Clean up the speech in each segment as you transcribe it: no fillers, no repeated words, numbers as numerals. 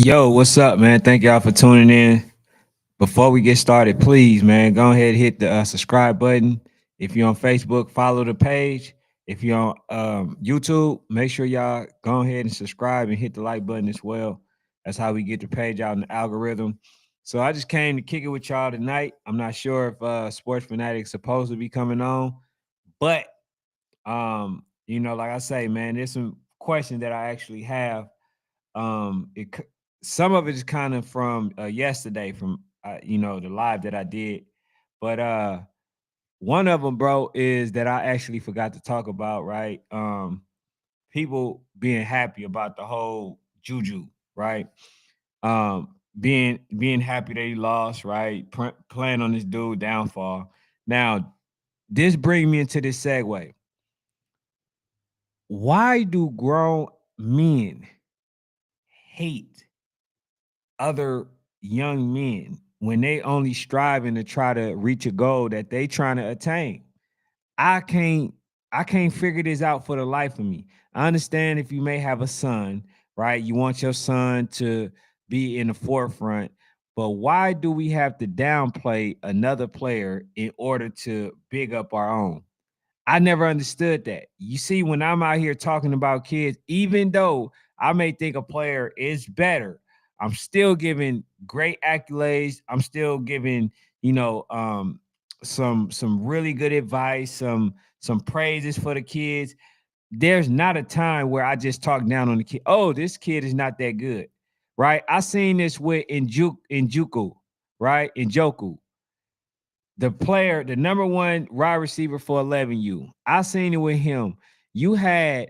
Yo, what's up, man? Thank y'all for tuning in. Before we get started, please, man, go ahead and hit the subscribe button. If you're on Facebook, follow the page. If you're on YouTube, make sure y'all go ahead and subscribe and hit the like button as well. That's how we get the page out in the algorithm. So I just came to kick it with y'all tonight. I'm not sure if Sports Fanatics supposed to be coming on, but like I say, man, there's some questions that I actually have. Some of it is kind of from yesterday from the live that I did, but one of them, bro, is that I actually forgot to talk about, right? People being happy about the whole Juju, right? Being happy that he lost, right? Playing on this dude downfall. Now, this brings me into this segue. Why do grown men hate other young men when they only striving to try to reach a goal that they trying to attain? I can't I can't figure this out for the life of me. I understand if you may have a son, right? You want your son to be in the forefront, but why do we have to downplay another player in order to big up our own? I never understood that. You see, when I'm out here talking about kids, even though I may think a player is better, I'm still giving great accolades. I'm still giving, you know, some really good advice, some praises for the kids. There's not a time where I just talk down on the kid. Oh, this kid is not that good, right? I seen this with in JUCO, right? In Joku, the player, the number one wide receiver for 11U. I seen it with him. You had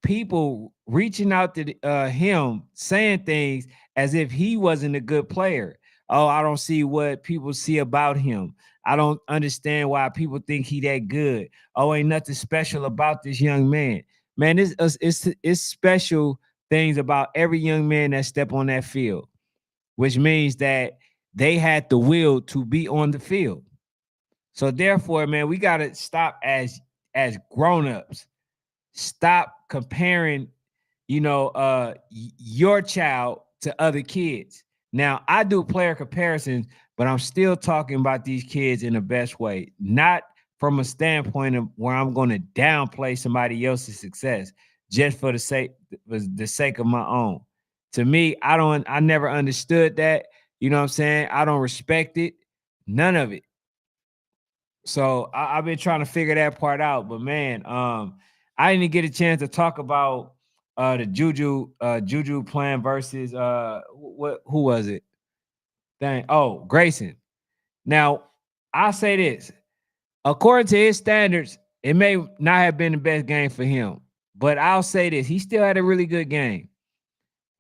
people reaching out to him saying things as if he wasn't a good player. Oh, I don't see what people see about him. I don't understand why people think he that good. Oh, ain't nothing special about this young man. Man, it's special things about every young man that step on that field, which means that they had the will to be on the field. So therefore, man, we gotta stop as grown-ups. Stop comparing, your child to other kids. Now, I do player comparisons, but I'm still talking about these kids in the best way, not from a standpoint of where I'm going to downplay somebody else's success just for the sake of my own. To me, I never understood that. You know what I'm saying? I don't respect it. None of it. So I've been trying to figure that part out. But man, I didn't get a chance to talk about the Juju playing versus what who was it? Dang, oh, Grayson. Now, I'll say this. According to his standards, it may not have been the best game for him. But I'll say this, he still had a really good game.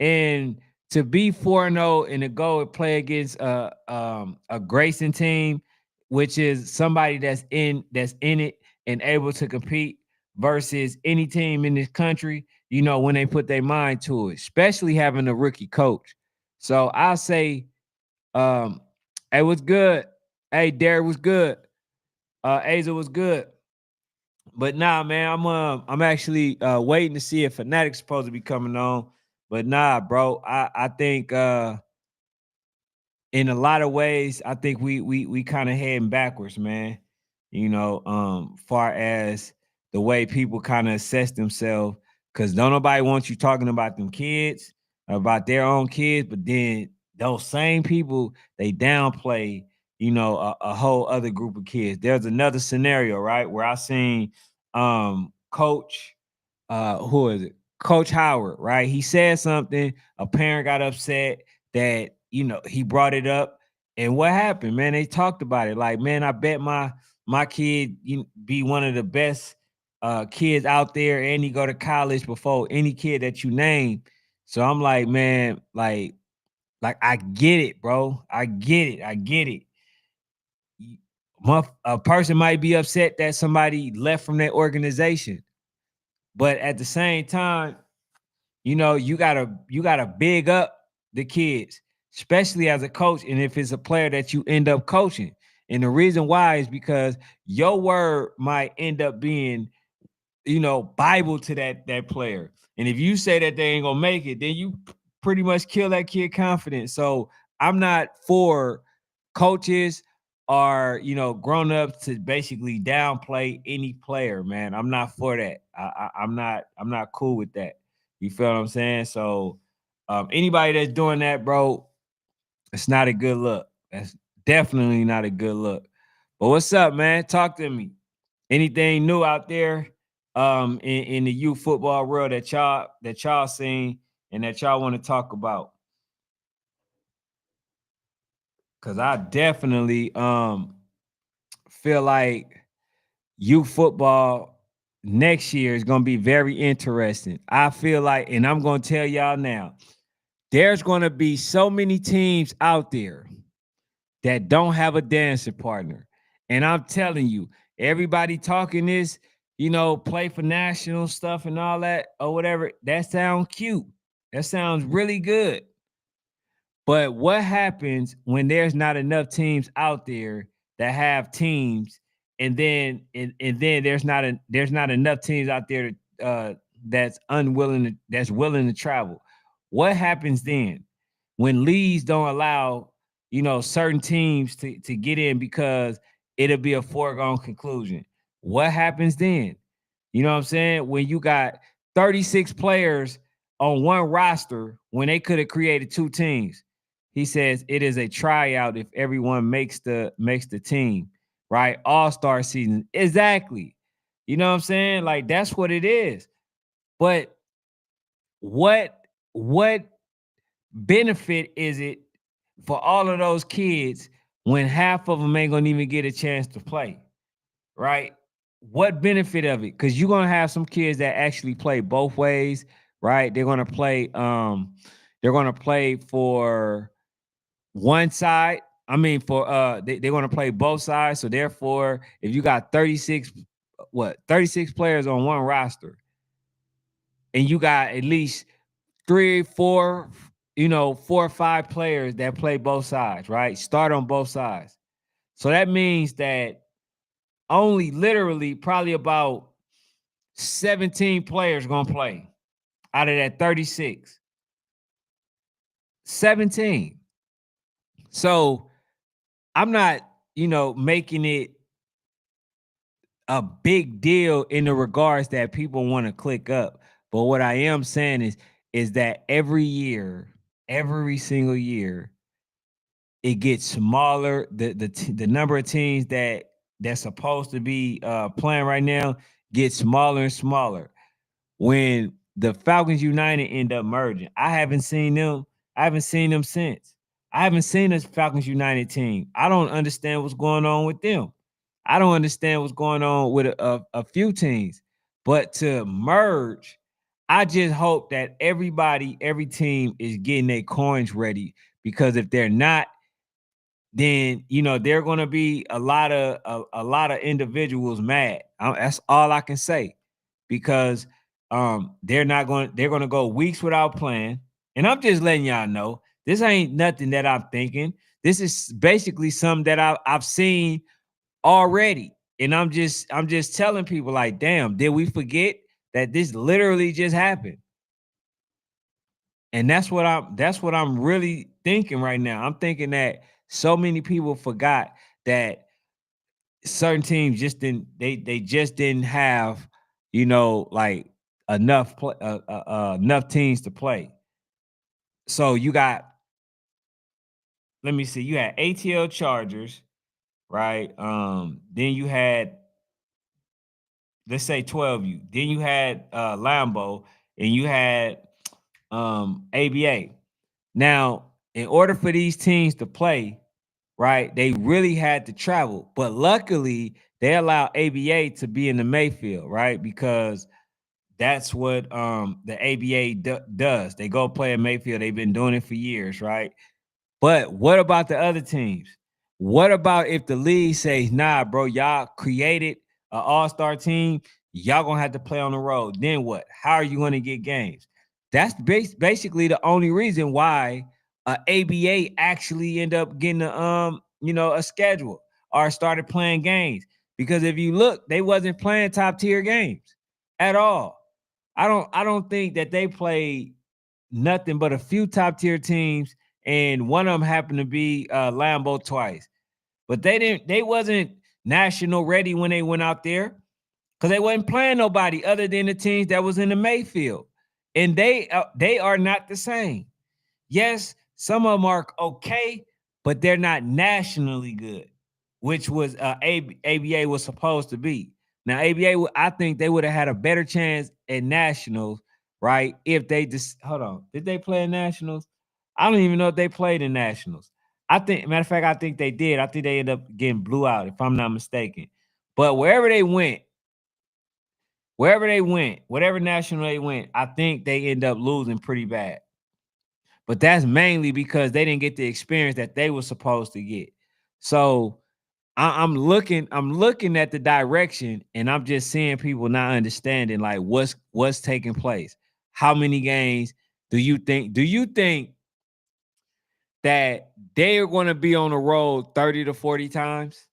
And to be 4-0 and to go and play against a Grayson team, which is somebody that's in it and able to compete versus any team in this country, when they put their mind to it, especially having a rookie coach. So I'll say, um, hey, what's good? Hey, Derek was good. Aza was good. But nah, man, I'm actually waiting to see if Fanatic's supposed to be coming on. But nah, bro, I think in a lot of ways, I think we kind of heading backwards, man. Far as the way people kind of assess themselves, because don't nobody want you talking about them kids, about their own kids, but then those same people they downplay, a whole other group of kids. There's another scenario, right, where I seen coach who is it? Coach Howard, right? He said something, a parent got upset that, he brought it up. And what happened, man? They talked about it. Like, man, I bet my kid be one of the best kids out there and he go to college before any kid that you name. So I'm like, man, like I get it, bro. I get it. I get it. A person might be upset that somebody left from that organization, but at the same time, you gotta big up the kids, especially as a coach, and if it's a player that you end up coaching. And the reason why is because your word might end up being, Bible to that player. And if you say that they ain't gonna make it, then you pretty much kill that kid confidence. So I'm not for coaches or grown-ups to basically downplay any player, man. I'm not for that. I'm not cool with that. You feel what I'm saying? So anybody that's doing that, bro, it's not a good look. That's definitely not a good look. But what's up, man? Talk to me. Anything new out there in the youth football world that y'all seen and that y'all want to talk about? Cause I definitely feel like youth football next year is gonna be very interesting. I feel like, and I'm gonna tell y'all now, there's gonna be so many teams out there that don't have a dancing partner. And I'm telling you, everybody talking this, play for national stuff and all that or whatever, that sounds cute. That sounds really good. But what happens when there's not enough teams out there that have teams, and then there's not enough teams out there that's willing to travel? What happens then when leagues don't allow certain teams to get in because it'll be a foregone conclusion? What happens then? You know what I'm saying? When you got 36 players on one roster when they could have created two teams. He says it is a tryout if everyone makes the team, right? All-star season. Exactly. You know what I'm saying? Like that's what it is. But what benefit is it for all of those kids when half of them ain't gonna even get a chance to play, right? What benefit of it? Because you're gonna have some kids that actually play both ways, right? They're gonna play for one side. I mean, they're gonna play both sides. So therefore, if you got 36 players on one roster, and you got at least three, four, 4 or 5 players that play both sides, right? Start on both sides. So that means that only literally probably about 17 players gonna play out of that 36. 17. So I'm not, making it a big deal in the regards that people want to click up. But what I am saying is that every year, every single year, it gets smaller. The number of teams that's supposed to be playing right now gets smaller and smaller. When the Falcons United end up merging, I haven't seen them. I haven't seen them since. I haven't seen this Falcons United team. I don't understand what's going on with them. I don't understand what's going on with a few teams. But to merge, I just hope that every team is getting their coins ready, because if they're not, then there are going to be a lot of individuals mad. That's all I can say, because they're going to go weeks without playing, and I'm just letting y'all know this ain't nothing that I'm thinking. This is basically something that I've seen already, and I'm just telling people, like, damn, did we forget that this literally just happened? And that's what I'm really thinking right now. I'm thinking that so many people forgot that certain teams just didn't they just didn't have, like, enough teams to play. So you got, let me see, you had ATL Chargers, right? Then you had, let's say, 12U. Then you had Lambeau, and you had ABA. Now, in order for these teams to play, right, they really had to travel. But luckily, they allowed ABA to be in the Mayfield, right? Because that's what the ABA does. They go play in Mayfield. They've been doing it for years, right? But what about the other teams? What about if the league says, nah, bro, y'all created an all-star team, y'all gonna have to play on the road? Then what? How are you gonna get games? That's basically the only reason why ABA actually end up getting a schedule or started playing games. Because if you look, they wasn't playing top tier games at all. I don't think that they played nothing but a few top tier teams, and one of them happened to be Lambeau twice. But they wasn't national ready when they went out there because they wasn't playing nobody other than the teams that was in the Mayfield, and they are not the same. Yes, some of them are okay, but they're not nationally good, which was ABA was supposed to be. Now ABA, I think they would have had a better chance at nationals, right? If they just hold on, did they play in nationals? I don't even know if they played in nationals. I think, matter of fact, I think they did. I think they ended up getting blew out, if I'm not mistaken. But wherever they went, whatever national they went, I think they end up losing pretty bad. But that's mainly because they didn't get the experience that they were supposed to get. So I'm looking at the direction, and I'm just seeing people not understanding like what's taking place. How many games do you think? Do you think that they are going to be on the road 30 to 40 times?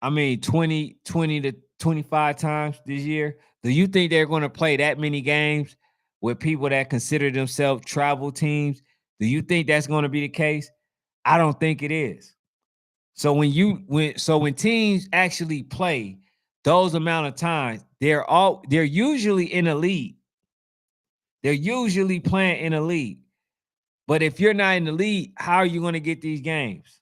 I mean, 20 to 25 times this year. Do you think they're going to play that many games with people that consider themselves travel teams? Do you think that's going to be the case? I don't think it is. So when teams actually play those amount of times, they're usually in a league. They're usually playing in a league. But if you're not in the league, how are you going to get these games?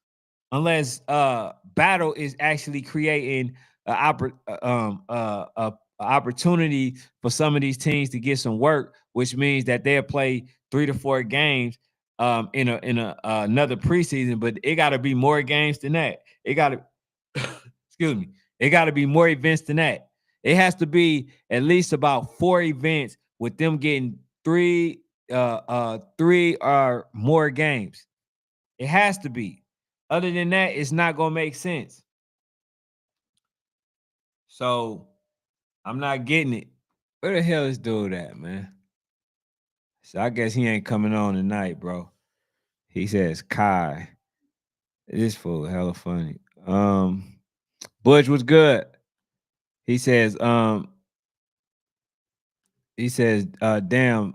Unless Battle is actually creating a opportunity for some of these teams to get some work, which means that they'll play 3 to 4 games in a another preseason. But it got to be more games than that. It got to excuse me. It got to be more events than that. It has to be at least about 4 events with them getting three or more games. It has to be. Other than that, it's not gonna make sense. So I'm not getting it. Where the hell is dude at, man? So I guess he ain't coming on tonight, bro. He says Kai. This fool hella funny. Butch was good. He says, damn,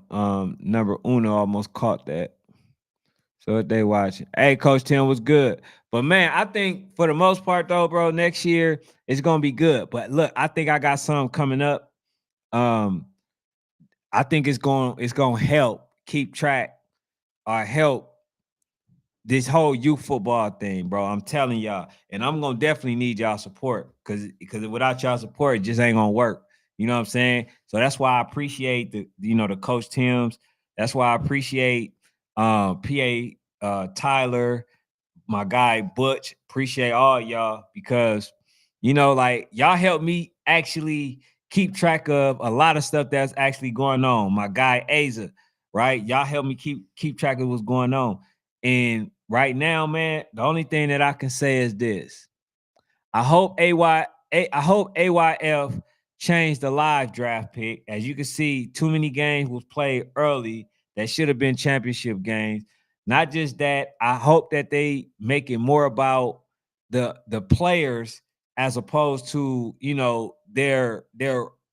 number uno almost caught that. So if they watching. Hey, Coach Tim was good. But man, I think for the most part, though, bro, next year it's gonna be good. But look, I think I got something coming up. Um, I think it's gonna help keep track or help this whole youth football thing, bro. I'm telling y'all, and I'm gonna definitely need y'all support because without y'all support, it just ain't gonna work. You know what I'm saying? So that's why I appreciate the Coach Tims. That's why I appreciate PA Tyler, my guy Butch. Appreciate all y'all because like y'all help me actually keep track of a lot of stuff that's actually going on. My guy Aza, right? Y'all help me keep track of what's going on. And right now, man, the only thing that I can say is this. I hope AYF changed the live draft pick. As you can see, too many games was played early that should have been championship games. Not just that, I hope that they make it more about the players as opposed to, their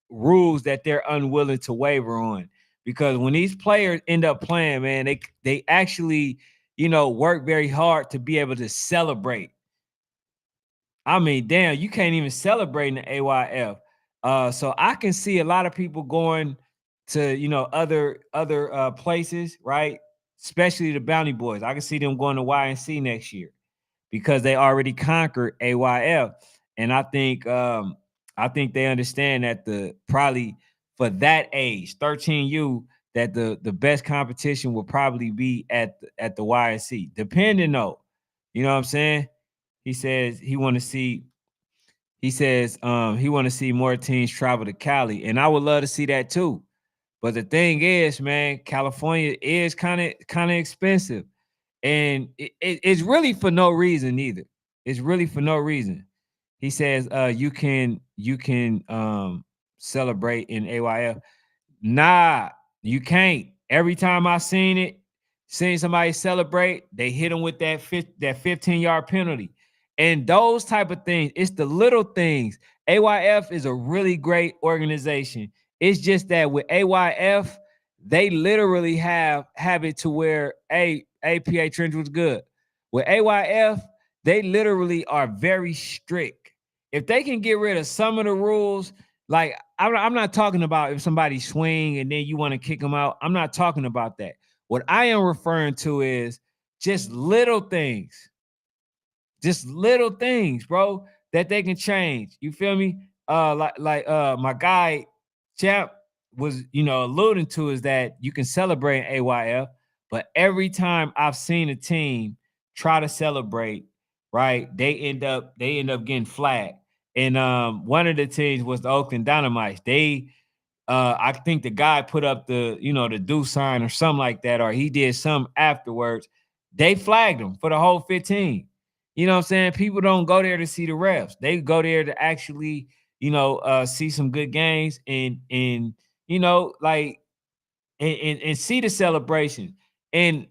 rules that they're unwilling to waiver on. Because when these players end up playing, man, they actually, work very hard to be able to celebrate. I mean, damn, you can't even celebrate in the AYF. So I can see a lot of people going to, other places, right? Especially the Bounty Boys. I can see them going to YNC next year because they already conquered AYF. And I think they understand that probably for that age, 13U, that the best competition will probably be at the YNC, depending though. You know what I'm saying? He says he want to see. He says he want to see more teams travel to Cali, and I would love to see that too. But the thing is, man, California is kind of expensive, and it's really for no reason either. It's really for no reason. He says you can celebrate in AYF. Nah, you can't. Every time I seen somebody celebrate, they hit them with that 15-yard penalty. And those type of things, it's the little things. AYF is a really great organization. It's just that with AYF, they literally have it to where APA Trench was good. With AYF, they literally are very strict. If they can get rid of some of the rules, like I'm not talking about if somebody swing and then you want to kick them out. I'm not talking about that. What I am referring to is just little things, bro, that they can change. You feel me? Like my guy Champ was, alluding to is that you can celebrate AYF, but every time I've seen a team try to celebrate, right, they end up getting flagged. And one of the teams was the Oakland Dynamites. I think the guy put up the do sign or something like that, or he did something afterwards. They flagged him for the whole 15. You know what I'm saying? People don't go there to see the refs. They go there to actually, see some good games and like and see the celebration. And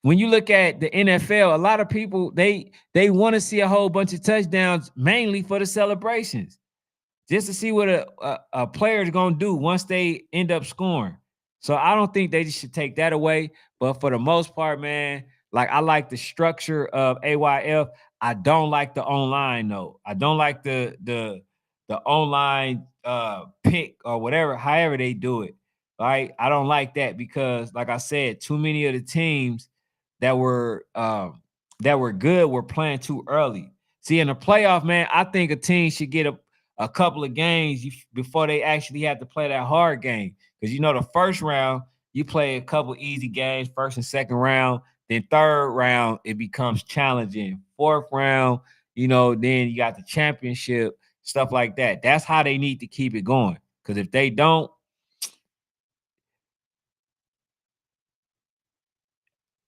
when you look at the NFL, a lot of people they want to see a whole bunch of touchdowns mainly for the celebrations, just to see what a player is going to do once they end up scoring. So I don't think they just should take that away. But for the most part, man, like I like the structure of AYF. I don't like the online though. I don't like the online pick or whatever, however they do it. Right? I don't like that because, like I said, too many of the teams that were good were playing too early. See, in the playoff, man, I think a team should get a couple of games before they actually have to play that hard game. Because the first round, you play a couple easy games, first and second round. Then third round, it becomes challenging. Fourth round, then you got the championship, stuff like that. That's how they need to keep it going. Because if they don't,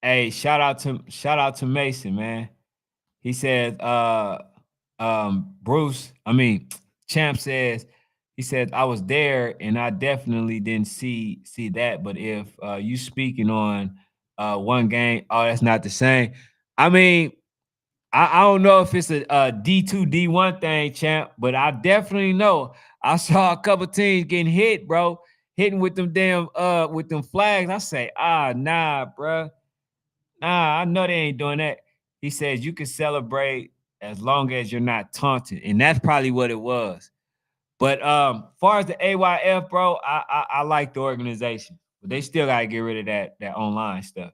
hey, shout out to Mason, man. He says, Champ says, he said, I was there and I definitely didn't see that. But if you speaking on one game, oh, that's not the same. I mean, I don't know if it's a D2, D1 thing, Champ, but I definitely know I saw a couple teams getting hit, bro, hitting with them with them flags. I say, nah, bro. Nah, I know they ain't doing that. He says you can celebrate as long as you're not taunting, and that's probably what it was. But far as the AYF, bro, I like the organization, but they still gotta get rid of that online stuff.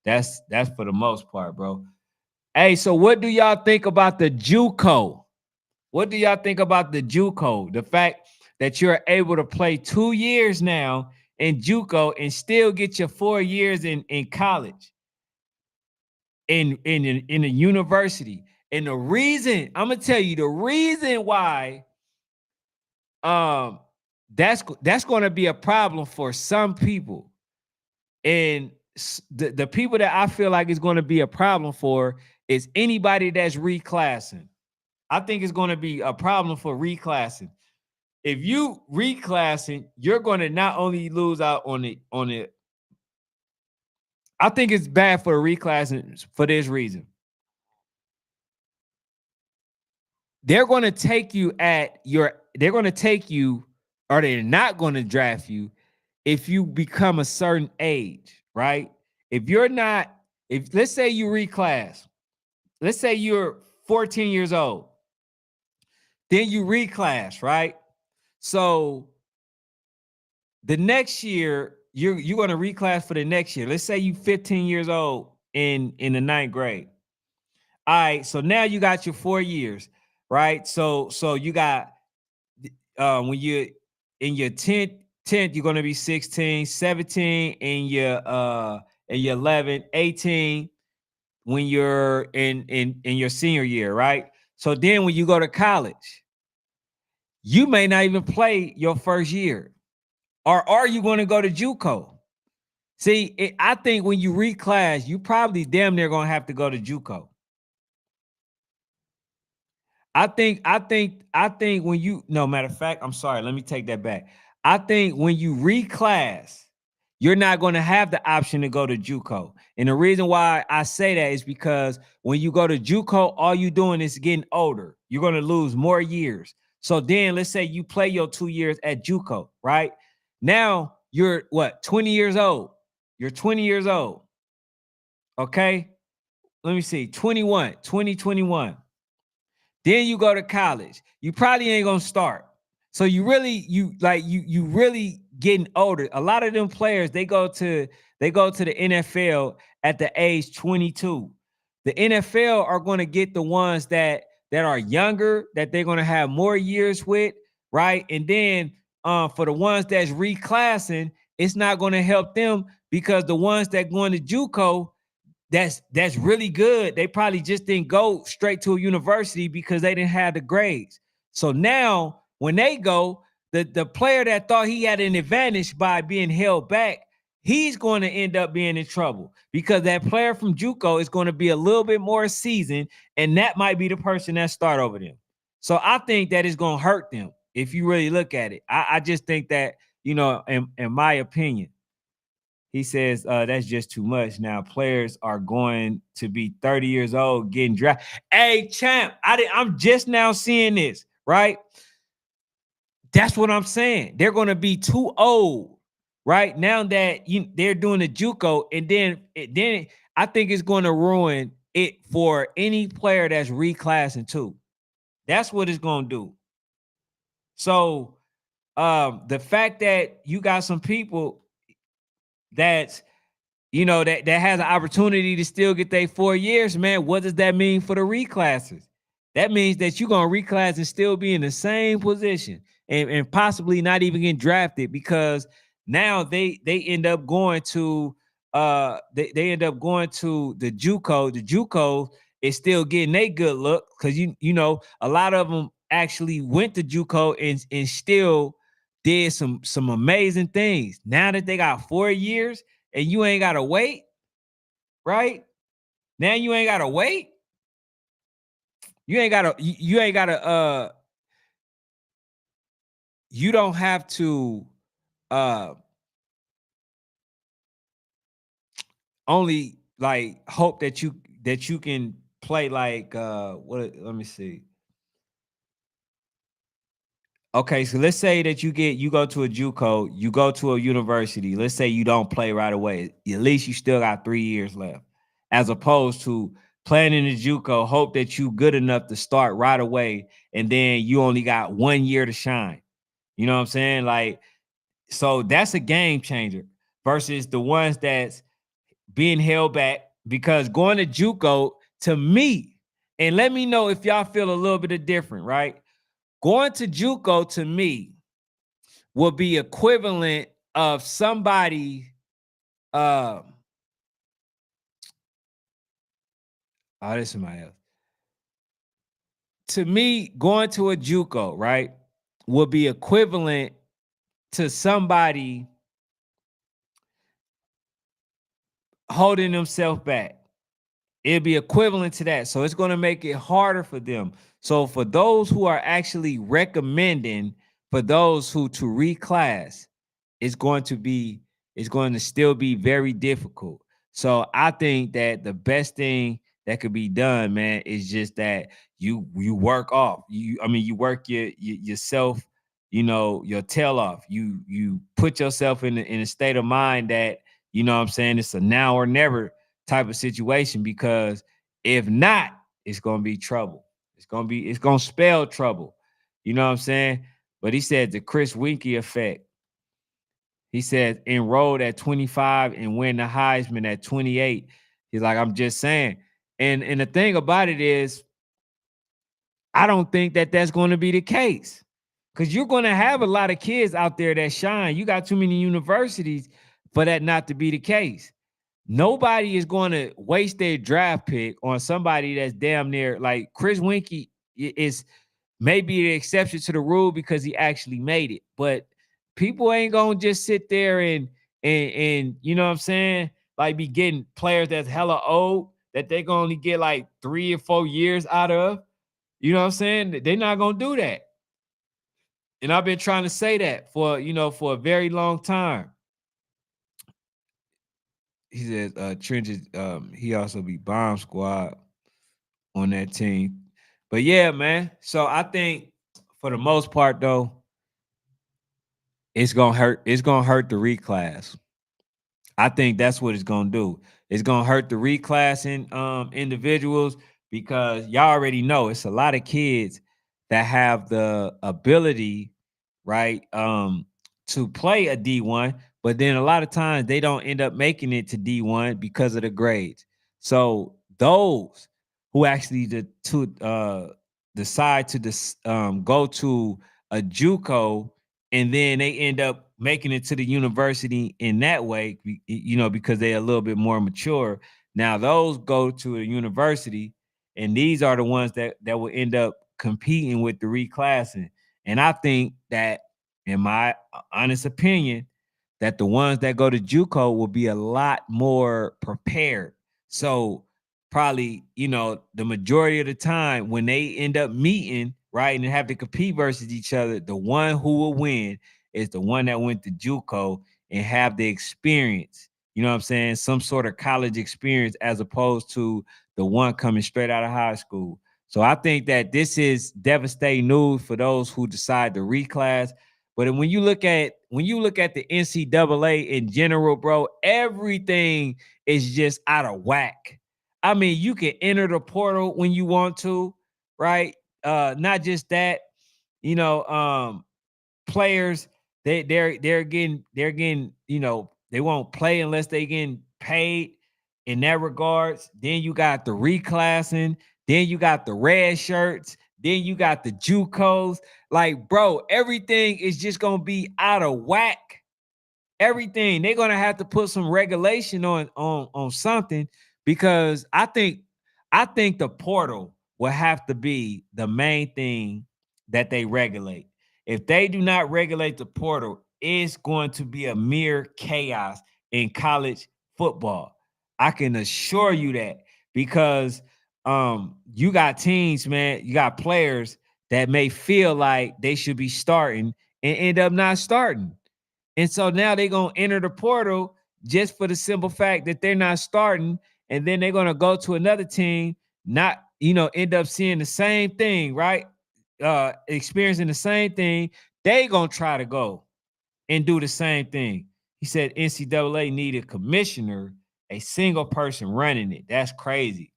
That's for the most part, bro. Hey, so what do y'all think about the JUCO? What do y'all think about the JUCO? The fact that you're able to play 2 years now in JUCO and still get your 4 years in college, in a university. And the reason, I'm gonna tell you the reason why um that's going to be a problem for some people. And the people that I feel like is going to be a problem for is anybody that's reclassing. I think it's going to be a problem for reclassing. If you reclassing, you're going to not only lose out on it. I think it's bad for reclassing for this reason. They're going to take you they're going to take you, or they're not going to draft you if you become a certain age, right? If you're not, if let's say you reclass, let's say you're 14 years old, then you reclass, right? So the next year, you're going to reclass for the next year. Let's say you 15 years old in the ninth grade. All right, so now you got your 4 years, right? So you got when you're in your 10th, you're gonna be 16, 17 in your 11, 18 when you're in your senior year, right? So then when you go to college, you may not even play your first year. Or are you going to go to JUCO? See, I think when you reclass, you probably damn near gonna have to go to JUCO. I think when you, no, matter of fact, I'm sorry, let me take that back. I think when you reclass, you're not going to have the option to go to JUCO. And the reason why I say that is because when you go to JUCO, all you're doing is getting older. You're going to lose more years. So then let's say you play your 2 years at JUCO, right? Now you're what, 20 years old. You're 20 years old. Okay. Let me see. 21, 2021. Then you go to college. You probably ain't gonna start. So you really getting older. A lot of them players, they go to the NFL at the age 22. The NFL are going to get the ones that are younger, that they're going to have more years with, right? And then for the ones that's reclassing, it's not going to help them because the ones that going to JUCO, that's really good. They probably just didn't go straight to a university because they didn't have the grades. So now when they go, the player that thought he had an advantage by being held back, he's going to end up being in trouble because that player from JUCO is going to be a little bit more seasoned, and that might be the person that start over them. So I think that is going to hurt them if you really look at it. I just think that, in my opinion. He says that's just too much. Now players are going to be 30 years old getting drafted. Hey, champ, I'm just now seeing this, right? That's what I'm saying. They're going to be too old, right? Now that they're doing the JUCO, and then I think it's going to ruin it for any player that's reclassing too. That's what it's going to do. So the fact that you got some people that's that has an opportunity to still get their 4 years, man, what does that mean for the reclasses? That means that you're going to reclass and still be in the same position and possibly not even get drafted because now they end up going to they end up going to the JUCO. The JUCO is still getting a good look because a lot of them actually went to JUCO and still did some amazing things. Now that they got 4 years, and you ain't gotta wait, right? Now you ain't gotta wait. You don't have to uh only like hope that you can play like what let me see. Okay, so let's say that you go to a JUCO, you go to a university. Let's say you don't play right away. At least you still got 3 years left, as opposed to playing in the JUCO. Hope that you good enough to start right away, and then you only got 1 year to shine. You know what I'm saying? Like, so that's a game changer versus the ones that's being held back because going to JUCO to me, and let me know if y'all feel a little bit of different, right? Going to JUCO to me will be equivalent of somebody oh, this is somebody else. To me, going to a JUCO, right, will be equivalent to somebody holding themselves back. It'll be equivalent to that. So it's going to make it harder for them. So for those who are actually recommending for those who to reclass, it's going to still be very difficult. So I think that the best thing that could be done, man, is just that you work off. You work yourself, your tail off. You put yourself in a state of mind that, what I'm saying, it's a now or never type of situation because if not, it's gonna be trouble. It's gonna spell trouble. You know what I'm saying? But he said the Chris Winkie effect. He said enrolled at 25 and win the Heisman at 28. He's like, I'm just saying. And the thing about it is, I don't think that that's going to be the case because you're going to have a lot of kids out there that shine. You got too many universities for that not to be the case. Nobody is going to waste their draft pick on somebody that's damn near like Chris Winkie is maybe the exception to the rule because he actually made it. But people ain't gonna just sit there and you know what I'm saying, like be getting players that's hella old that they gonna only get like 3 or 4 years out of. You know what I'm saying? They're not gonna do that. And I've been trying to say that for a very long time. He says Trenches, he also be bomb squad on that team. But yeah, man. So I think for the most part, though, It's gonna hurt the reclass. I think that's what it's gonna do. It's gonna hurt the reclassing individuals because y'all already know it's a lot of kids that have the ability, right, to play a D1, but then a lot of times they don't end up making it to D1 because of the grades. So those who actually decide to go to a JUCO and then they end up making it to the university in that way, because they're a little bit more mature. Now those go to a university, and these are the ones that will end up competing with the reclassing. And I think that, in my honest opinion, that the ones that go to JUCO will be a lot more prepared. So probably, the majority of the time when they end up meeting, right, and have to compete versus each other, the one who will win is the one that went to JUCO and have the experience. You know what I'm saying? Some sort of college experience as opposed to the one coming straight out of high school. So I think that this is devastating news for those who decide to reclass. But when you look at the NCAA in general, bro, everything is just out of whack. I mean, you can enter the portal when you want to, right? Not just that, you know, players they're getting they won't play unless they getting paid in that regards. Then you got the reclassing, then you got the red shirts, then you got the JUCOs. Like, bro, everything is just gonna be out of whack. Everything they're gonna have to put some regulation on something, because I think the portal will have to be the main thing that they regulate. If they do not regulate the portal, it's going to be a mere chaos in college football. I can assure you that, because you got teams, man, you got players that may feel like they should be starting and end up not starting. And so now they're gonna enter the portal just for the simple fact that they're not starting, and then they're gonna go to another team, not end up seeing the same thing, right? Experiencing the same thing. They gonna try to go and do the same thing. He said NCAA needed commissioner, a single person running it. That's crazy.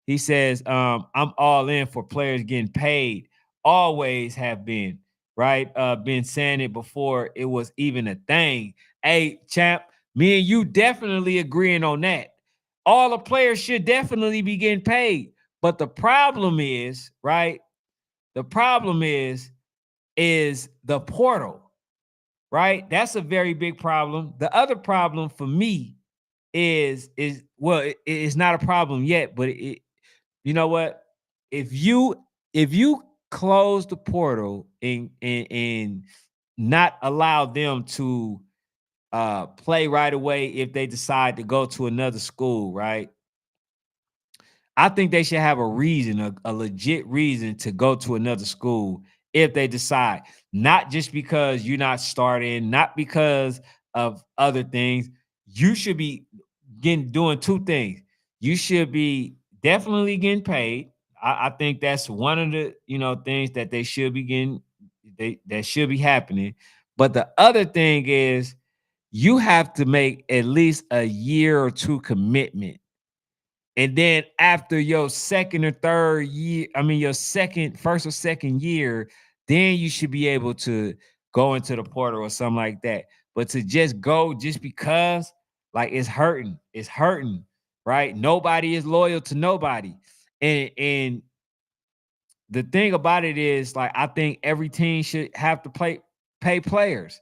He says, I'm all in for players getting paid. Always have been, right? Been saying it before it was even a thing. Hey, champ, me and you definitely agreeing on that. All the players should definitely be getting paid. But the problem is, right? The problem is the portal, right? That's a very big problem. The other problem for me is well, it's not a problem yet, but you know what? If you close the portal and not allow them to play right away if they decide to go to another school, right? I think they should have a reason, a legit reason to go to another school if they decide, not just because you're not starting, not because of other things. You should be getting doing two things. You should be definitely getting paid. I think that's one of the things that they should be getting, that should be happening. But the other thing is you have to make at least a year or two commitment, and then after your second or third year, I mean your first or second year, then you should be able to go into the portal or something like that. But to just go just because, like, it's hurting, right? Nobody is loyal to nobody. And the thing about it is, like, I think every team should have to pay players.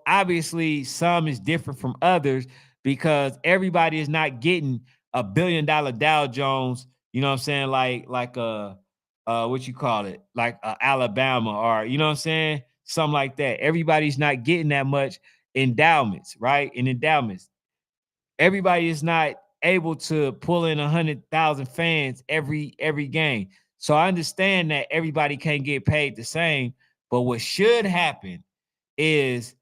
Obviously, some is different from others because everybody is not getting $1 billion Dow Jones. You know what I'm saying? Like what you call it, like Alabama, or you know what I'm saying, something like that. Everybody's not getting that much endowments, right? In endowments, everybody is not able to pull in 100,000 fans every game. So I understand that everybody can't get paid the same, but what should happen is,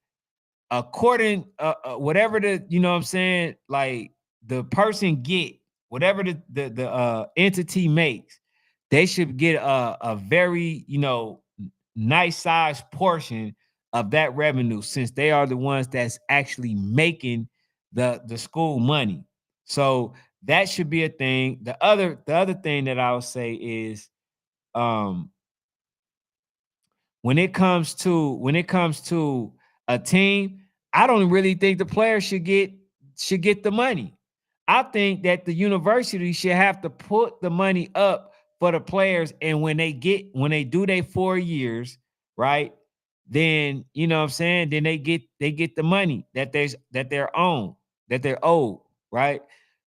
according whatever the what I'm saying, like, the person get whatever the entity makes, they should get a very nice size portion of that revenue, since they are the ones that's actually making the school money. So that should be a thing. The other thing that I would say is, um when it comes to a team, I don't really think the players should get the money. I think that the university should have to put the money up for the players, and when they do their 4 years, right? Then you know what I'm saying. Then they get the money that they're owed, right?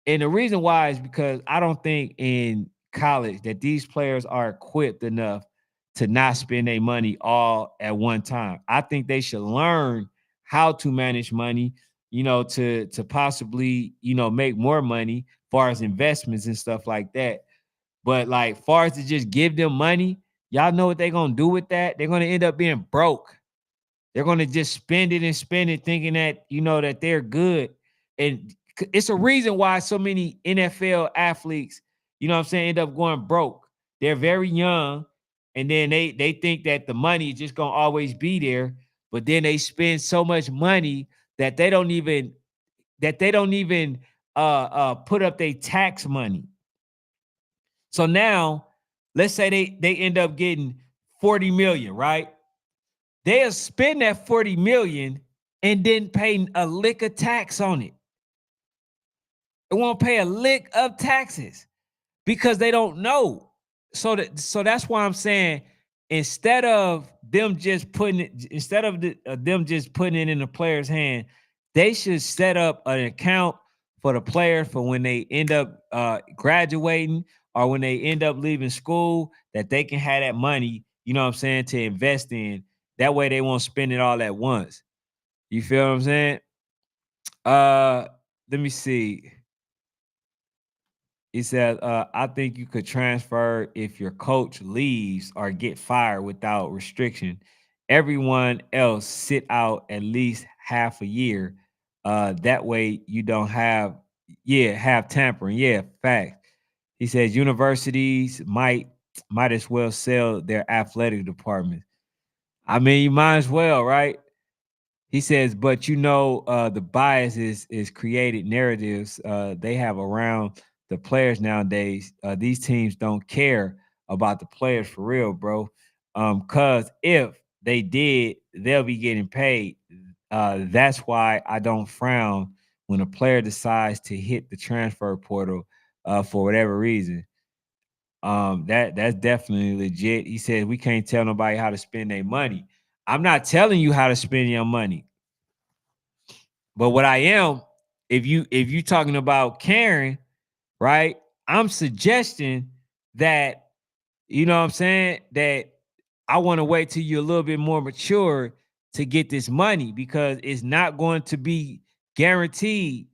And the reason why is because I don't think in college that these players are equipped enough to not spend their money all at one time. I think they should learn how to manage money, to possibly, make more money far as investments and stuff like that. But like far as to just give them money, y'all know what they're gonna do with that? They're gonna end up being broke. They're going to just spend it, thinking that, that they're good. And it's a reason why so many NFL athletes, what I'm saying, end up going broke. They're very young, and then they think that the money is just going to always be there, but then they spend so much money that they don't even put up their tax money. So now, let's say they end up getting 40 million, right? They'll spend that 40 million and then pay a lick of tax on it. It won't pay a lick of taxes because they don't know. So that's why I'm saying, instead of them just putting it, them just putting it in the player's hand, they should set up an account for the player for when they end up graduating, or when they end up leaving school, that they can have that money, what I'm saying, to invest in. That way they won't spend it all at once. You feel what I'm saying? Uh Let me see. He said, I think you could transfer if your coach leaves or get fired without restriction. Everyone else sit out at least half a year. That way you don't have tampering. Yeah, fact. He says universities might as well sell their athletic department. I mean, you might as well, right? He says, but the bias is created narratives they have around the players nowadays. These teams don't care about the players for real, bro. Cause if they did, they'll be getting paid. That's why I don't frown when a player decides to hit the transfer portal for whatever reason. That's definitely legit. He said we can't tell nobody how to spend their money. I'm not telling you how to spend your money. But what I am, if you talking about caring, right? I'm suggesting that, what I'm saying, that I want to wait till you're a little bit more mature to get this money, because it's not going to be guaranteed.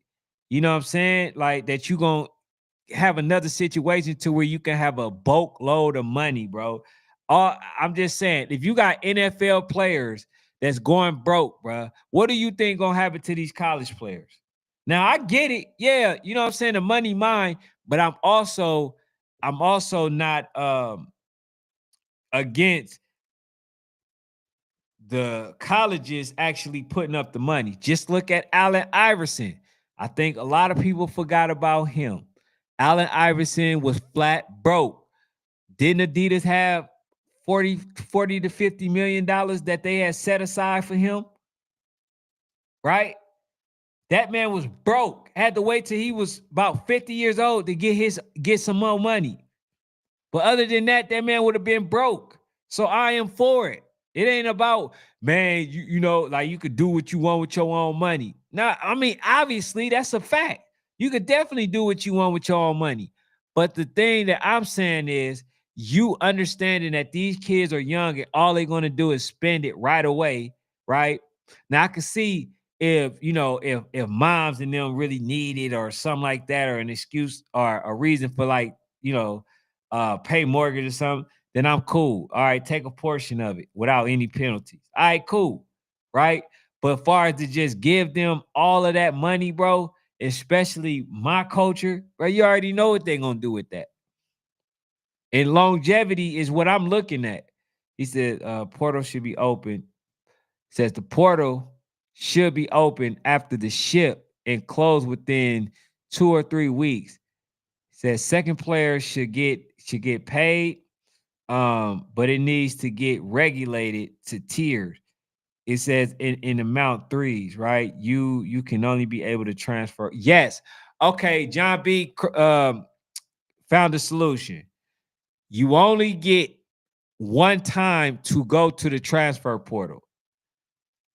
You know what I'm saying? Like that you're going to have another situation to where you can have a bulk load of money, bro. I'm just saying, if you got NFL players that's going broke, bro, what do you think gonna happen to these college players? Now I get it, yeah, you know what I'm saying, the money mine, but I'm also not against the colleges actually putting up the money. Just look at Allen Iverson. I think a lot of people forgot about him. Allen Iverson was flat broke. Didn't Adidas have 40 to $50 million that they had set aside for him? Right? That man was broke. Had to wait till he was about 50 years old to get some more money. But other than that, that man would have been broke. So I am for it. It ain't about, man, like you could do what you want with your own money. Now, I mean, obviously, that's a fact. You could definitely do what you want with your own money. But the thing that I'm saying is, you understanding that these kids are young and all they're going to do is spend it right away, right? Now I can see if moms and them really need it or something like that, or an excuse or a reason for, like, pay mortgage or something, then I'm cool. All right, take a portion of it without any penalties. All right, cool. Right. But far as to just give them all of that money, bro, especially my culture, bro, you already know what they're gonna do with that. And longevity is what I'm looking at. He said portal should be open. Says the portal should be open after the ship and close within 2 or 3 weeks. Says second player should get paid, but it needs to get regulated to tiers. It says in amount threes, right? You can only be able to transfer. Yes. Okay, John B found a solution. You only get one time to go to the transfer portal.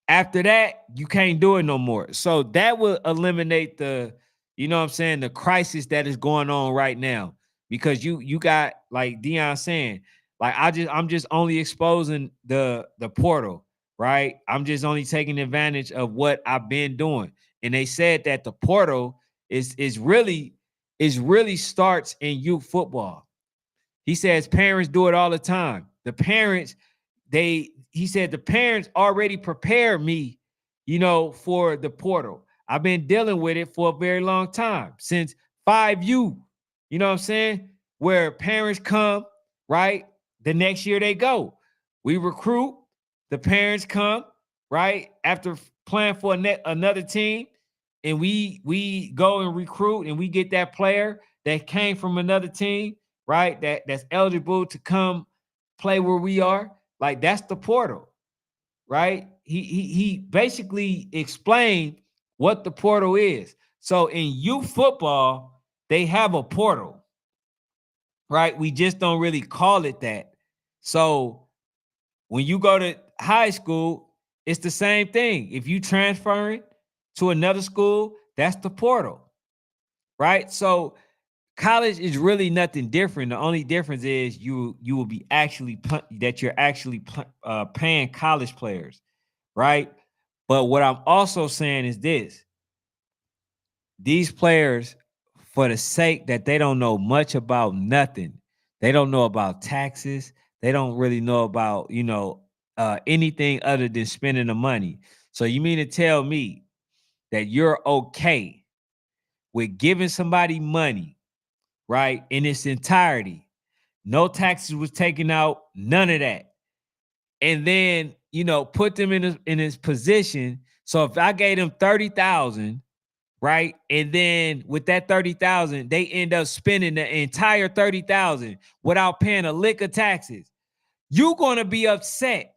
After that, you can't do it no more. So that will eliminate the, you know what I'm saying, the crisis that is going on right now. Because you got, like Dion saying, like I'm just only exposing the portal, right? I'm just only taking advantage of what I've been doing. And they said that the portal is really starts in youth football. He says parents do it all the time. The parents, he said the parents already prepared me, for the portal. I've been dealing with it for a very long time, since 5U, you know what I'm saying? Where parents come, right? The next year they go. We recruit, the parents come, right? After playing for another team, and we go and recruit and we get that player that came from another team, right? That's eligible to come play where we are. Like, that's the portal, right? He basically explained what the portal is. So in youth football, they have a portal, right? We just don't really call it that. So when you go to high school, it's the same thing. If you transferring to another school, that's the portal, right? So college is really nothing different. The only difference is you will be that you're actually paying college players, right? But what I'm also saying is this: these players, for the sake that they don't know much about nothing, they don't know about taxes, they don't really know about anything other than spending the money. So you mean to tell me that you're okay with giving somebody money, right, in its entirety? No taxes was taken out, none of that. And then, put them in his position. So if I gave them 30,000, right? And then with that 30,000, they end up spending the entire 30,000 without paying a lick of taxes. You're going to be upset.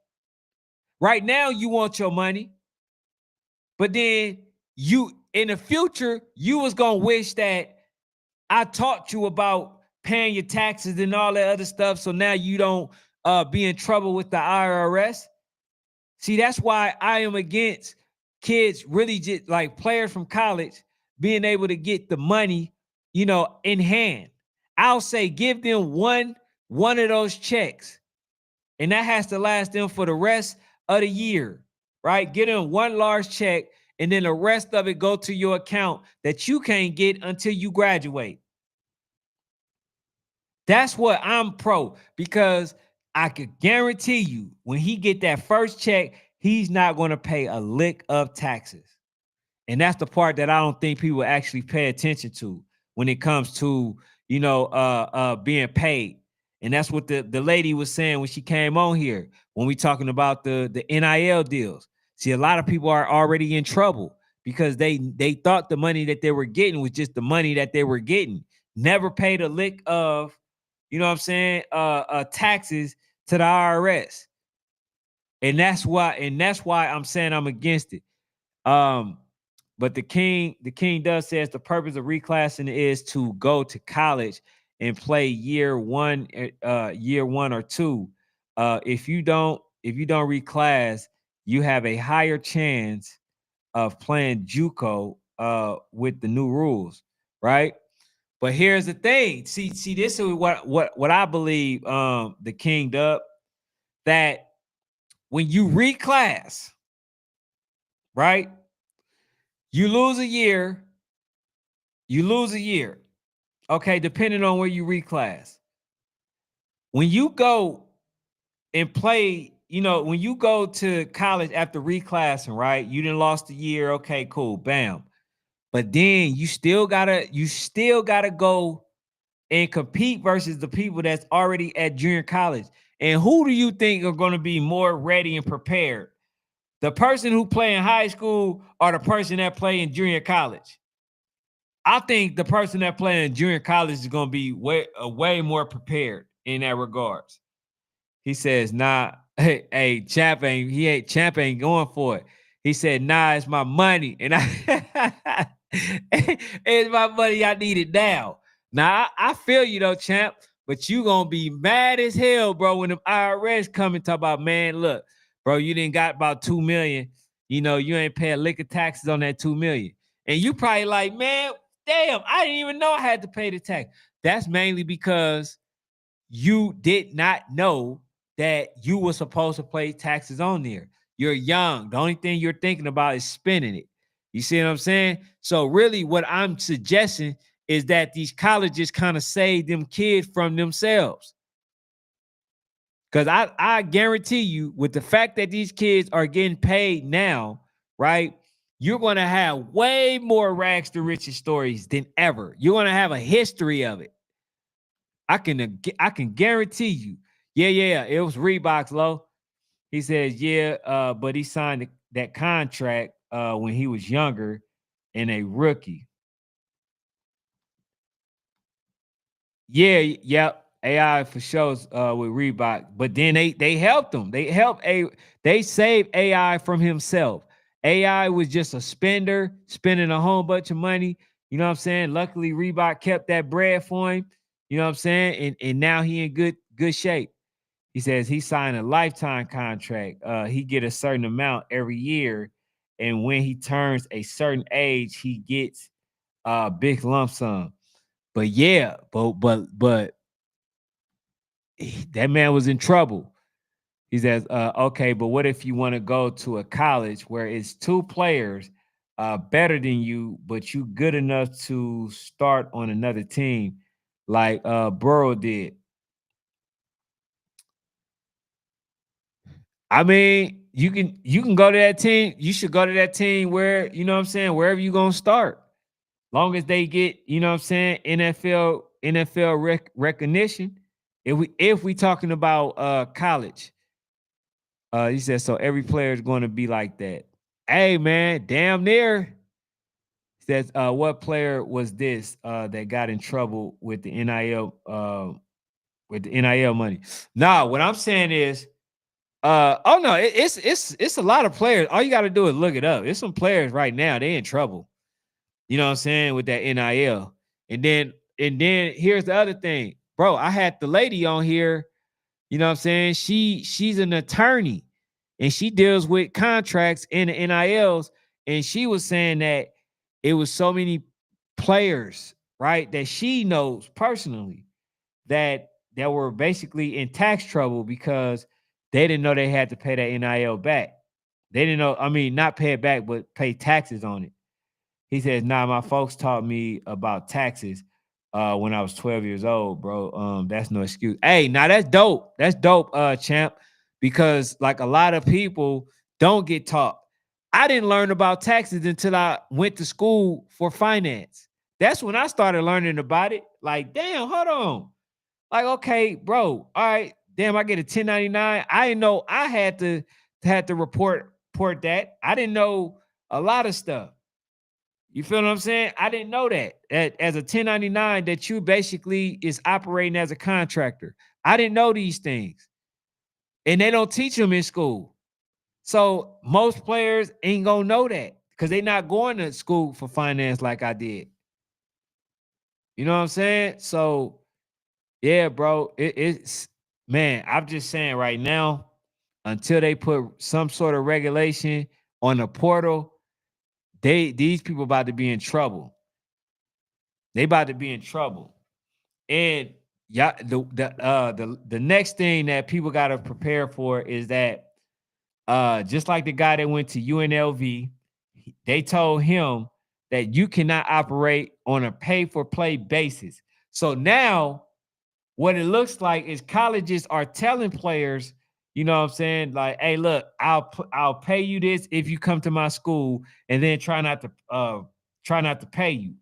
Right now you want your money, but then you in the future you was going to wish that I taught you about paying your taxes and all that other stuff, so now you don't be in trouble with the IRS. See, that's why I am against kids really just like players from college being able to get the money, in hand. I'll say give them one of those checks, and that has to last them for the rest of the year, right? Get them one large check, and then the rest of it go to your account that you can't get until you graduate. That's what I'm pro, because I could guarantee you when he get that first check, he's not going to pay a lick of taxes. And that's the part that I don't think people actually pay attention to when it comes to, being paid. And that's what the lady was saying when she came on here, when we talking about the NIL deals. See, a lot of people are already in trouble because they thought the money that they were getting was just the money that they were getting. Never paid a lick of, what I'm saying, taxes to the IRS. And that's why I'm saying I'm against it. But the king does says the purpose of reclassing is to go to college and play year one or two. If you don't reclass, you have a higher chance of playing JUCO with the new rules, right? But here's the thing. See, this is what I believe, the king dub, that when you reclass, right? You lose a year, you lose a year. Okay, depending on where you reclass. When you go and play, when you go to college after reclassing, right? You didn't lost a year. Okay, cool, bam. But then you still gotta go and compete versus the people that's already at junior college. And who do you think are going to be more ready and prepared The person who play in high school or the person that play in junior college? I think the person that play in junior college is going to be way more prepared in that regards. He says, nah, hey, Champ ain't going for it. He said, nah, it's my money. And it's my money. I need it now. Now, I feel you though, Champ, but you gonna be mad as hell, bro, when the IRS come and talk about, man, look, bro, you didn't got about 2 million. You know, you ain't paying liquor taxes on that 2 million. And you probably like, man, damn, I didn't even know I had to pay the tax. That's mainly because you did not know that you were supposed to pay taxes on there. You're young. The only thing you're thinking about is spending it. You see what I'm saying? So really what I'm suggesting is that these colleges kind of save them kids from themselves. Because I guarantee you, with the fact that these kids are getting paid now, right? You're going to have way more rags to riches stories than ever. You're going to have a history of it. I can guarantee you. Yeah. It was Reebok's low. He says, yeah, but he signed that contract when he was younger and a rookie. Yeah, yep. AI for shows with Reebok, but then they helped him. They saved AI from himself. AI was just a spender, spending a whole bunch of money. You know what I'm saying? Luckily, Reebok kept that bread for him. You know what I'm saying? And now he in good shape. He says he signed a lifetime contract. He get a certain amount every year, and when he turns a certain age, he gets a big lump sum. But yeah, but that man was in trouble. He says, okay, but what if you want to go to a college where it's two players better than you, but you good enough to start on another team, like Burrow did? I mean, you can go to that team. You should go to that team where, you know what I'm saying, wherever you're gonna start. Long as they get, you know what I'm saying, NFL recognition. If we talking about college, he said, so every player is going to be like that. Hey man, damn near. Says, what player was this that got in trouble with the NIL money? Nah, what I'm saying is, oh no, it's a lot of players. All you got to do is look it up. It's some players right now, they in trouble. You know what I'm saying, with that NIL. And then here's the other thing. Bro, I had the lady on here, you know what I'm saying? She's an attorney and she deals with contracts in the NILs. And she was saying that it was so many players, right, that she knows personally that were basically in tax trouble because they didn't know they had to pay that NIL back. They didn't know, I mean, not pay it back, but pay taxes on it. He says, nah, my folks taught me about taxes when I was 12 years old, bro. That's no excuse. Hey, now that's dope. That's dope, champ, because like a lot of people don't get taught. I didn't learn about taxes until I went to school for finance. That's when I started learning about it. Like, damn, hold on. Like, okay, bro. All right, damn, I get a 1099. I didn't know I had to report that. I didn't know a lot of stuff. You feel what I'm saying? I didn't know that as a 1099 that you basically is operating as a contractor. I didn't know these things. And they don't teach them in school. So most players ain't gonna know that because they're not going to school for finance like I did. You know what I'm saying? So yeah, bro. It's man, I'm just saying right now, until they put some sort of regulation on the portal, these people about to be in trouble. They about to be in trouble. And yeah, the next thing that people got to prepare for is that just like the guy that went to UNLV, they told him that you cannot operate on a pay for play basis. So now what it looks like is colleges are telling players, you know what I'm saying, like, hey, look, I'll pay you this if you come to my school, and then try not to pay you.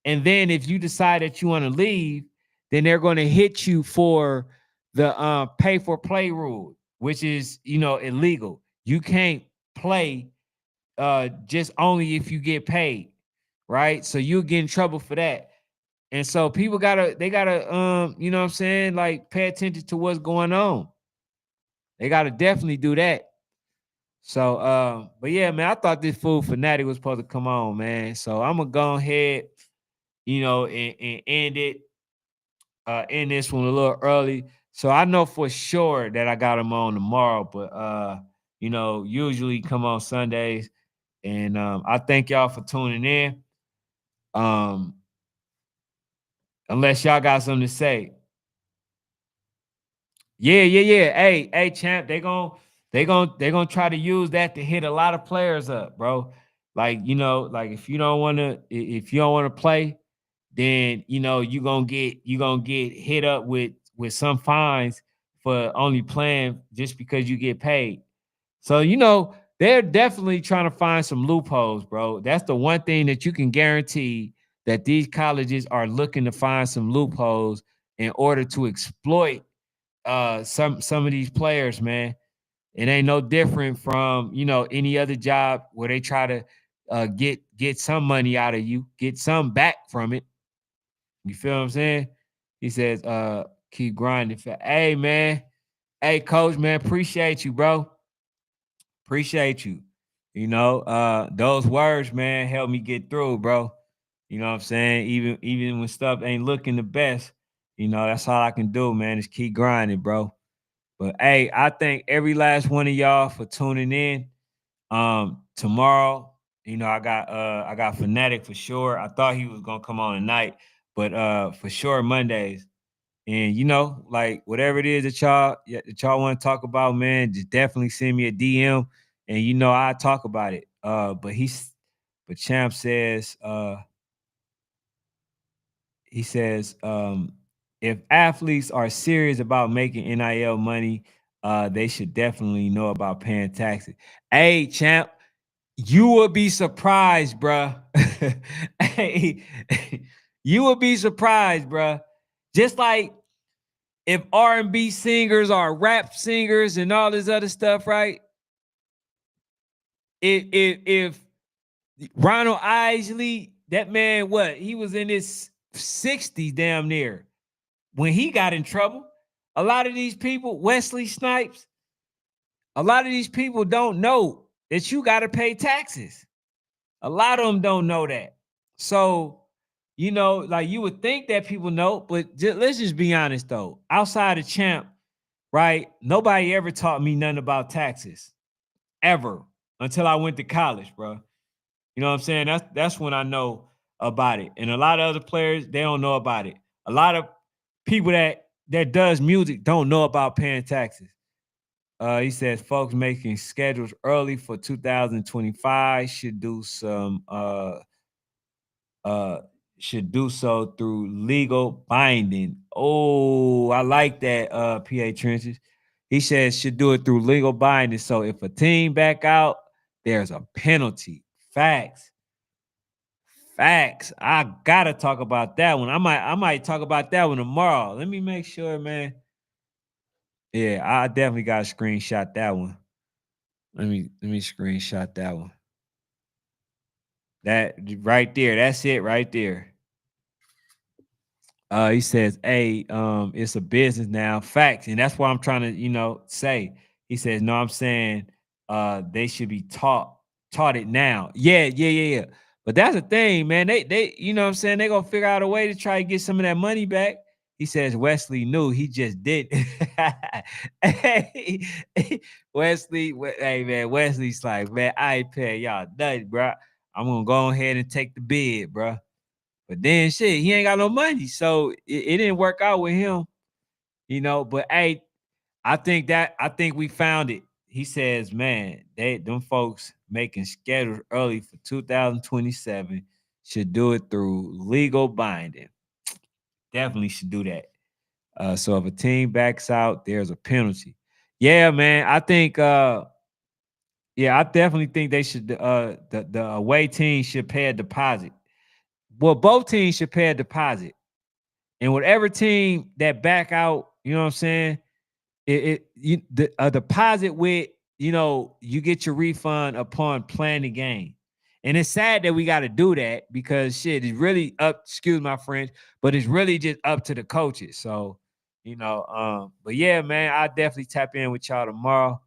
And then if you decide that you want to leave, then they're going to hit you for the pay for play rule, which is, illegal. You can't play just only if you get paid, right? So you'll get in trouble for that. And so people gotta you know what I'm saying, like pay attention to what's going on. They gotta definitely do that. So but yeah, man, I thought this fool fanatic was supposed to come on, man. So I'm gonna go ahead, and end this one a little early. So I know for sure that I got him on tomorrow, but usually come on Sundays. And I thank y'all for tuning in. Um, unless y'all got something to say. Yeah. Hey, champ, they gonna try to use that to hit a lot of players up, bro. Like, like if you don't want to play, then you gonna get hit up with some fines for only playing just because you get paid. So they're definitely trying to find some loopholes, bro. That's the one thing that you can guarantee, that these colleges are looking to find some loopholes in order to exploit some of these players, man. It ain't no different from any other job where they try to get some money out of you, get some back from it. You feel what I'm saying? He says, keep grinding. Hey, man. Hey, coach, man, appreciate you, bro. Appreciate you. Those words, man, help me get through, bro. You know what I'm saying? Even when stuff ain't looking the best, that's all I can do, man, is keep grinding, bro. But hey, I thank every last one of y'all for tuning in. Tomorrow, I got Fanatic for sure. I thought he was gonna come on tonight, but for sure Mondays. And like whatever it is that y'all want to talk about, man, just definitely send me a DM, and I talk about it. But Champ says, he says, if athletes are serious about making NIL money, they should definitely know about paying taxes. Hey, Champ, you would be surprised, bruh. Hey, you would be surprised, bruh. Just like if R&B singers are rap singers and all this other stuff, right? If Ronald Isley, that man, what? He was in his 60s damn near when he got in trouble. A lot of these people, Wesley Snipes, a lot of these people don't know that you got to pay taxes. A lot of them don't know that. So, like you would think that people know, but let's just be honest though. Outside of Champ, right? Nobody ever taught me nothing about taxes ever until I went to college, bro. You know what I'm saying? That's when I know about it. And a lot of other players, they don't know about it. A lot of people that does music don't know about paying taxes. He says folks making schedules early for 2025 uh should do so through legal binding. Oh, I like that, PA Trenches. He says should do it through legal binding. So if a team back out, there's a penalty. Facts. Facts. I gotta talk about that one. I might talk about that one tomorrow. Let me make sure, man. Yeah, I definitely gotta screenshot that one. Let me screenshot that one. That right there. That's it right there. He says, "Hey, it's a business now, facts, and that's what I'm trying to, say." He says, "No, I'm saying, they should be taught it now." Yeah. But that's the thing, man. They, what I'm saying, they gonna figure out a way to try to get some of that money back. He says Wesley knew, he just did. Hey, hey man, Wesley's like, man, I ain't paying y'all nothing, bro. I'm gonna go ahead and take the bid, bro. But then shit, he ain't got no money. So it didn't work out with him, But hey, I think we found it. He says, man, them folks making schedules early for 2027 should do it through legal binding. Definitely should do that. So if a team backs out, there's a penalty. Yeah, man. I definitely think they should the away team should pay a deposit. Well, both teams should pay a deposit. And whatever team that back out, you know what I'm saying? A deposit with, you get your refund upon playing the game. And it's sad that we got to do that because shit is really up, excuse my French, but it's really just up to the coaches. So, but yeah, man, I'll definitely tap in with y'all tomorrow.